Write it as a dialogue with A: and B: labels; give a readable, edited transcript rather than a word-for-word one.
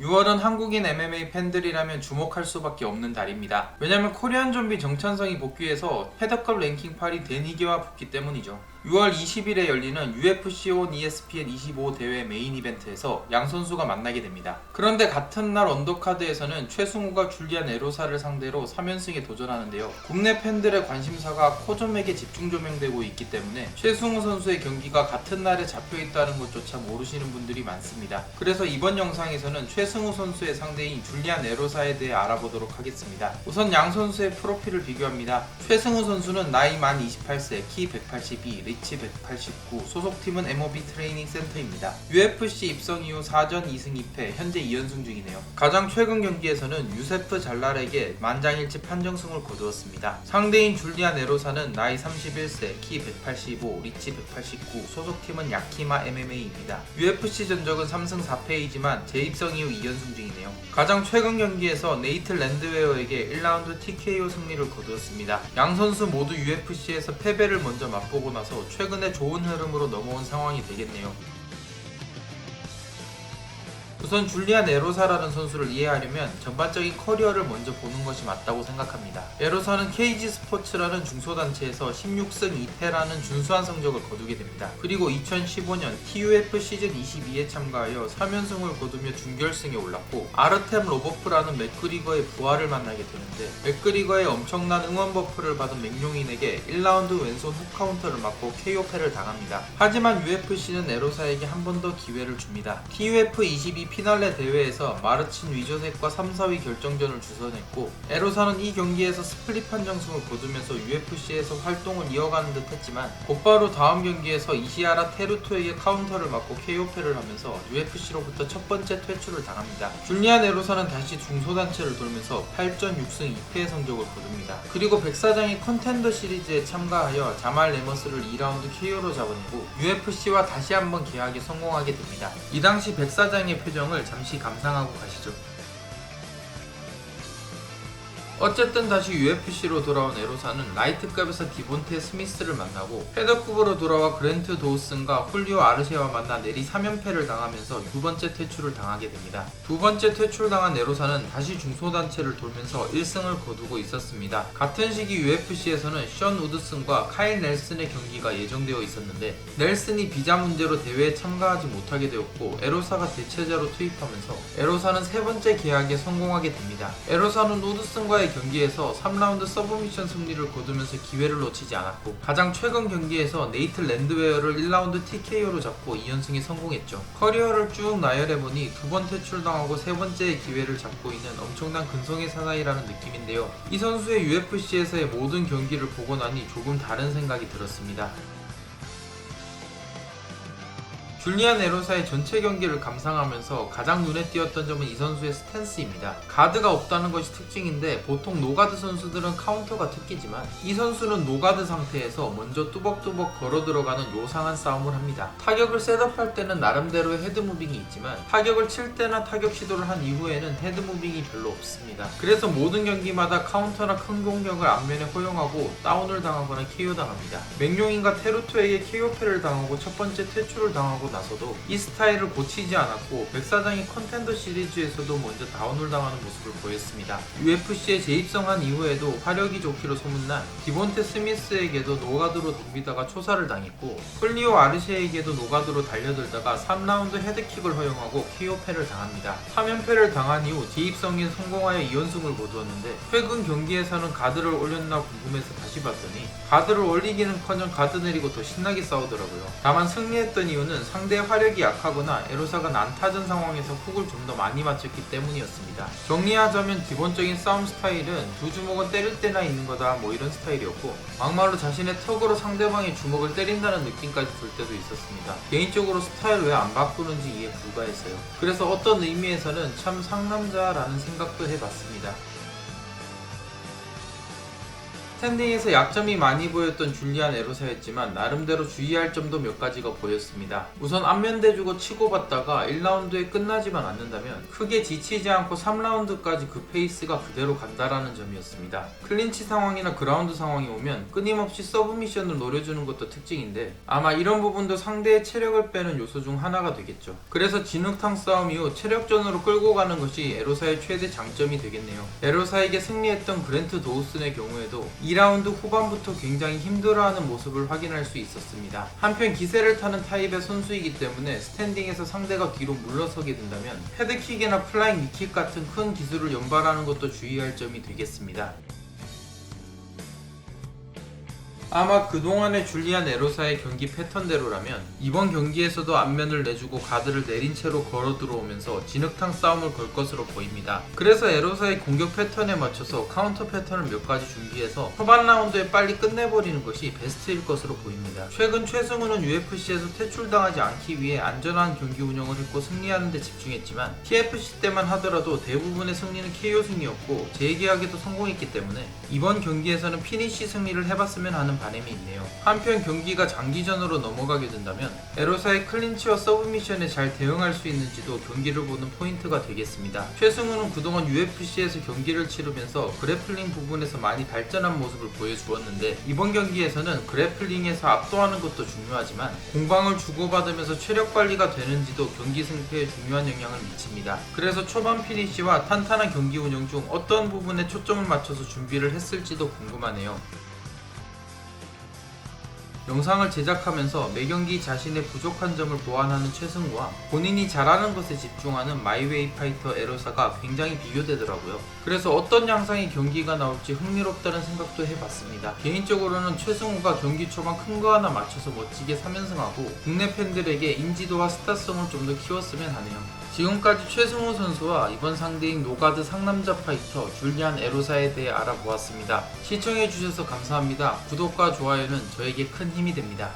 A: 6월은 한국인 MMA 팬들이라면 주목할 수밖에 없는 달입니다. 왜냐면 코리안 좀비 정찬성이 복귀해서 패더급 랭킹 8위 데니게와 붙기 때문이죠. 6월 20일에 열리는 UFC on ESPN 25 대회 메인 이벤트에서 양 선수가 만나게 됩니다. 그런데 같은 날 언더카드에서는 최승우가 줄리안 에로사를 상대로 3연승에 도전하는데요. 국내 팬들의 관심사가 코점에게 집중 조명되고 있기 때문에 최승우 선수의 경기가 같은 날에 잡혀있다는 것조차 모르시는 분들이 많습니다. 그래서 이번 영상에서는 최승우 선수의 상대인 줄리안 에로사에 대해 알아보도록 하겠습니다. 우선 양 선수의 프로필을 비교합니다. 최승우 선수는 나이 만 28세, 키 182, 리치 189, 소속팀은 MOB 트레이닝 센터입니다. UFC 입성 이후 4전 2승 2패, 현재 2연승 중이네요. 가장 최근 경기에서는 유세프 잘랄에게 만장일치 판정승을 거두었습니다. 상대인 줄리안 에로사는 나이 31세, 키 185, 리치 189, 소속팀은 야키마 MMA입니다. UFC 전적은 3승 4패이지만 재입성 이후 2연승 중이네요. 가장 최근 경기에서 네이트 랜드웨어에게 1라운드 TKO 승리를 거두었습니다. 양 선수 모두 UFC에서 패배를 먼저 맛보고 나서 최근에 좋은 흐름으로 넘어온 상황이 되겠네요. 우선 줄리안 에로사라는 선수를 이해하려면 전반적인 커리어를 먼저 보는 것이 맞다고 생각합니다. 에로사는 KG 스포츠라는 중소단체에서 16승 2패라는 준수한 성적을 거두게 됩니다. 그리고 2015년 TUF 시즌 22에 참가하여 3연승을 거두며 준결승에 올랐고 아르템 로보프라는 맥그리거의 부하를 만나게 되는데 맥그리거의 엄청난 응원 버프를 받은 맥용인에게 1라운드 왼손 훅 카운터를 맞고 KO패를 당합니다. 하지만 UFC는 에로사에게 한 번 더 기회를 줍니다. TUF 22 피날레 대회에서 마르친 위저색과 3, 4위 결정전을 주선했고 에로사는 이 경기에서 스플릿 판정승을 거두면서 UFC에서 활동을 이어가는 듯 했지만 곧바로 다음 경기에서 이시아라 테루토에게 카운터를 맞고 KO패를 하면서 UFC로부터 첫 번째 퇴출을 당합니다. 줄리안 에로사는 다시 중소단체를 돌면서 8전 6승 2패의 성적을 거둡니다. 그리고 백사장의 컨텐더 시리즈에 참가하여 자말 레머스를 2라운드 KO로 잡아내고 UFC와 다시 한번 계약에 성공하게 됩니다. 이 당시 백사장의 표정을 잠시 감상하고 가시죠. 어쨌든 다시 UFC로 돌아온 에로사는 라이트급에서 디본테 스미스를 만나고 패더급으로 돌아와 그랜트 도우슨과 훌리오 아르셰와 만나 내리 3연패를 당하면서 두 번째 퇴출을 당하게 됩니다. 두 번째 퇴출당한 에로사는 다시 중소단체를 돌면서 1승을 거두고 있었습니다. 같은 시기 UFC에서는 션 우드슨과 카일 넬슨의 경기가 예정되어 있었는데 넬슨이 비자 문제로 대회에 참가하지 못하게 되었고 에로사가 대체자로 투입하면서 에로사는 세 번째 계약에 성공하게 됩니다. 에로사는 우드슨과의 경기에서 3라운드 서브미션 승리를 거두면서 기회를 놓치지 않았고 가장 최근 경기에서 네이트 랜드웨어를 1라운드 TKO로 잡고 2연승에 성공했죠. 커리어를 쭉 나열해보니 두 번 퇴출당하고 세 번째의 기회를 잡고 있는 엄청난 근성의 사나이라는 느낌인데요. 이 선수의 UFC에서의 모든 경기를 보고 나니 조금 다른 생각이 들었습니다. 줄리안 에로사의 전체 경기를 감상하면서 가장 눈에 띄었던 점은 이 선수의 스탠스입니다. 가드가 없다는 것이 특징인데 보통 노가드 선수들은 카운터가 특기지만 이 선수는 노가드 상태에서 먼저 뚜벅뚜벅 걸어 들어가는 요상한 싸움을 합니다. 타격을 셋업할 때는 나름대로의 헤드무빙이 있지만 타격을 칠 때나 타격 시도를 한 이후에는 헤드무빙이 별로 없습니다. 그래서 모든 경기마다 카운터나 큰 공격을 앞면에 허용하고 다운을 당하거나 KO 당합니다. 맥용인과 테루토에게 KO패를 당하고 첫 번째 퇴출을 당하고 나서도 이 스타일을 고치지 않았고 백사장이 컨텐더 시리즈에서도 먼저 다운을 당하는 모습을 보였습니다. UFC에 재입성한 이후에도 화력이 좋기로 소문난 디본테 스미스에게도 노가드로 덤비다가 초사를 당했고 훌리오 아르셰에게도 노가드로 달려들다가 3라운드 헤드킥을 허용하고 KO패를 당합니다. 3연패를 당한 이후 재입성에 성공하여 2연승을 거두었는데 최근 경기에서는 가드를 올렸나 궁금해서 다시 봤더니 가드를 올리기는커녕 가드 내리고 더 신나게 싸우더라고요. 다만 승리했던 이유는 상대의 화력이 약하거나 에로사가 난타전 상황에서 훅을 좀 더 많이 맞췄기 때문이었습니다. 정리하자면 기본적인 싸움 스타일은 두 주먹은 때릴 때나 있는 거다 뭐 이런 스타일이었고 막말로 자신의 턱으로 상대방의 주먹을 때린다는 느낌까지 들 때도 있었습니다. 개인적으로 스타일 왜 안 바꾸는지 이해 불가했어요. 그래서 어떤 의미에서는 참 상남자라는 생각도 해봤습니다. 스탠딩에서 약점이 많이 보였던 줄리안 에로사였지만 나름대로 주의할 점도 몇 가지가 보였습니다. 우선 안면 대주고 치고받다가 1라운드에 끝나지만 않는다면 크게 지치지 않고 3라운드까지 그 페이스가 그대로 간다라는 점이었습니다. 클린치 상황이나 그라운드 상황이 오면 끊임없이 서브미션을 노려주는 것도 특징인데 아마 이런 부분도 상대의 체력을 빼는 요소 중 하나가 되겠죠. 그래서 진흙탕 싸움 이후 체력전으로 끌고 가는 것이 에로사의 최대 장점이 되겠네요. 에로사에게 승리했던 그랜트 도우슨의 경우에도 2라운드 후반부터 굉장히 힘들어하는 모습을 확인할 수 있었습니다. 한편 기세를 타는 타입의 선수이기 때문에 스탠딩에서 상대가 뒤로 물러서게 된다면 헤드킥이나 플라잉 니킥 같은 큰 기술을 연발하는 것도 주의할 점이 되겠습니다. 아마 그동안의 줄리안 에로사의 경기 패턴대로라면 이번 경기에서도 안면을 내주고 가드를 내린 채로 걸어 들어오면서 진흙탕 싸움을 걸 것으로 보입니다. 그래서 에로사의 공격 패턴에 맞춰서 카운터 패턴을 몇 가지 준비해서 초반 라운드에 빨리 끝내버리는 것이 베스트일 것으로 보입니다. 최근 최승우는 UFC에서 퇴출당하지 않기 위해 안전한 경기 운영을 했고 승리하는 데 집중했지만 TFC 때만 하더라도 대부분의 승리는 KO 승리였고 재계약에도 성공했기 때문에 이번 경기에서는 피니시 승리를 해봤으면 하는 바람이 있네요. 한편 경기가 장기전으로 넘어가게 된다면 에로사의 클린치와 서브미션에 잘 대응할 수 있는지도 경기를 보는 포인트가 되겠습니다. 최승우는 그동안 UFC에서 경기를 치르면서 그래플링 부분에서 많이 발전한 모습을 보여주었는데 이번 경기에서는 그래플링에서 압도하는 것도 중요하지만 공방을 주고받으면서 체력 관리가 되는지도 경기 승패에 중요한 영향을 미칩니다. 그래서 초반 피니시와 탄탄한 경기 운영 중 어떤 부분에 초점을 맞춰서 준비를 했을지도 궁금하네요. 영상을 제작하면서 매경기 자신의 부족한 점을 보완하는 최승우와 본인이 잘하는 것에 집중하는 마이웨이 파이터 에로사가 굉장히 비교되더라고요. 그래서 어떤 양상의 경기가 나올지 흥미롭다는 생각도 해봤습니다. 개인적으로는 최승우가 경기 초반 큰 거 하나 맞춰서 멋지게 3연승하고 국내 팬들에게 인지도와 스타성을 좀 더 키웠으면 하네요. 지금까지 최승우 선수와 이번 상대인 노가드 상남자 파이터 줄리안 에로사에 대해 알아보았습니다. 시청해주셔서 감사합니다. 구독과 좋아요는 저에게 큰 힘이 됩니다.